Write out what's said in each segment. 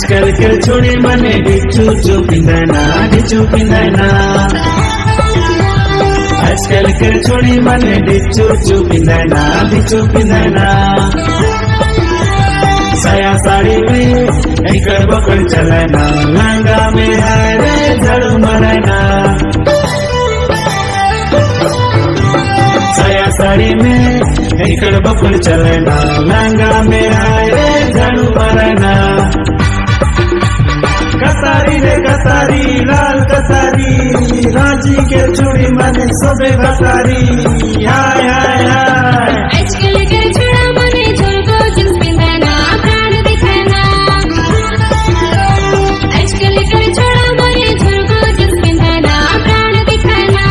आजकल के छोड़ी मने डिचू चुपिंदना डिचू पिंदना आजकल के छोड़ी मने डिचू चुपिंदना डिचू पिंदना साया साड़ी में एकड़ बकड़ चलना लहंगा में है रे झाड़ू मरना साया साड़ी में एकड़ बकड़ चलना लहंगा में है रे झाड़ू मरना कसारी रे कसारी लाल कसारी रांची के चूड़ी मने सोबे कसारी हाय हाय हाय आजकल के छोड़ा मने झुलको जींस पिंदना प्राण दिखाना आजकल के छोड़ा मने झुलको जींस पिंदना प्राण दिखाना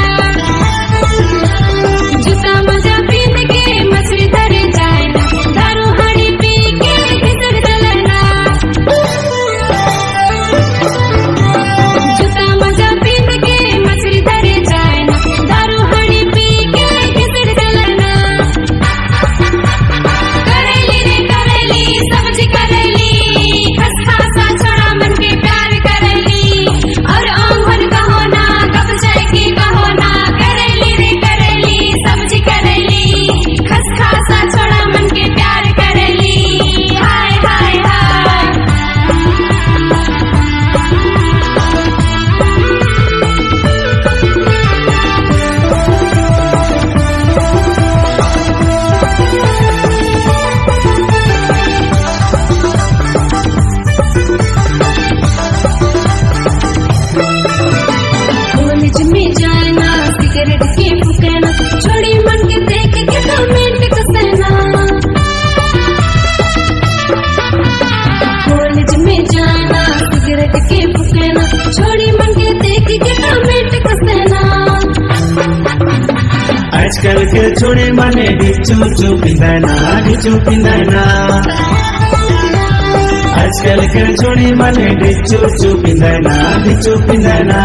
जूता मजा पीन के मछली धरे जाना दारू हाड़ी पी के घिसड़ चलना जूता मजा पीन के मछली धरे जाना दारू हाड़ी पी के घिसड़ चलना करेली रे करेली सब्जी करेली खसखसा छोड़ा मन के प्यार करेली और आंगन कहो ना कब जाए की कहो ना करेली रे करेली सब्जी करेली खसखसा छोड़ा मन के प्यार करेली हाय हाय हाय कॉलेज में जाना सिगरेट के फूकना छोड़ी मन के देख के कमेंट कसना कॉलेज में जाना सिगरेट के फूकना छोड़ी मन के देख के कमेंट कसना आजकल के छोड़ी मने डिचू चुपिंदना डिचू पिंदना आजकल के छोड़ी मने डिचू चुपिंदना डिचू पिंदना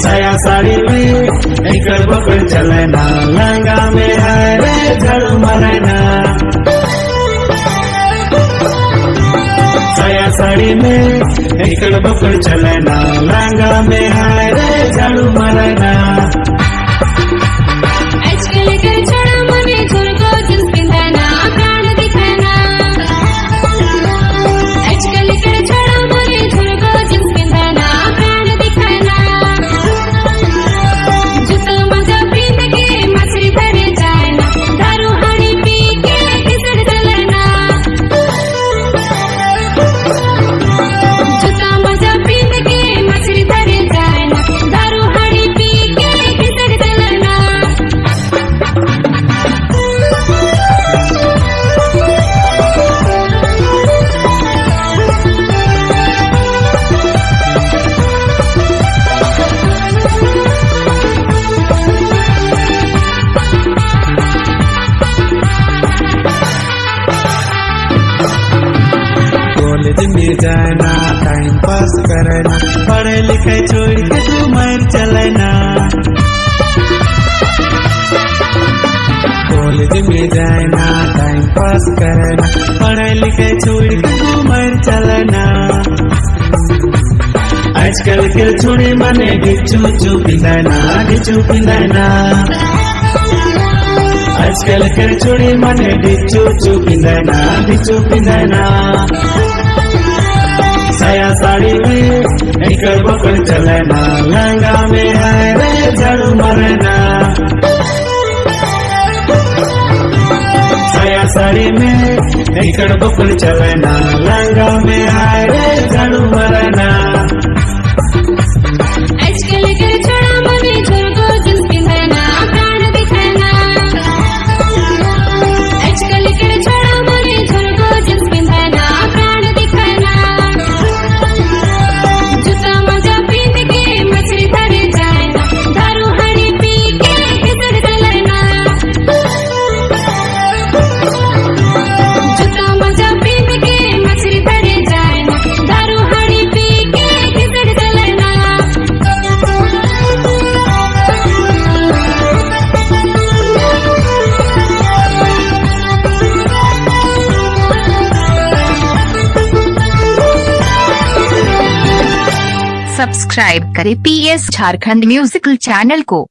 साया साड़ी में एकड़ बकड़ चलना लहंगा में है रे झाड़ू मरना साया साड़ी में एकड़ बकड़ चलना लहंगा में है रे झाड़ू मरना आजकल के छोड़ा मने झुलको जींस पिंदना प्राण दिखाना आजकल के छोड़ा मने झुलको जींस पिंदना प्राण दिखाना जूता मजा पीन के मछली धरे जाना दारू हाड़ी पी के घिसड़ चलना जूता मजा पीन के मछली धरे जाना दारू हाड़ी पी के घिसड़ चलना कॉलेज में जाना टाइम पास करना पढ़े लिखे छोड़ के तू मर चलना कॉलेज में जाना टाइम पास करना पढ़े लिखे छोड़ के तू मर चलना आजकल के छोड़ी मने डिचू चुपिंदना डिचू पिंदना आजकल के छोड़ी मने डिचू चुपिंदना डिचू पिंदना साया साड़ी में एकड़ बकड़ चलना लहंगा में है रे झाड़ू मरना साया साड़ी में एकड़ बकड़ चलना लहंगा में है रे झाड़ू मरना आजकल के छोड़ा मने झुलको जींस पिंदना प्राण दिखाना आजकल के छोड़ा मने झुलको जींस पिंदना प्राण दिखाना जूता मजा पीन के मछली धरे जाना दारू हाड़ी पी के घिसड़ चलना जूता मजा पीन के मछली धरे जाना सब्सक्राइब करें PS झारखंड म्यूजिकल चैनल को।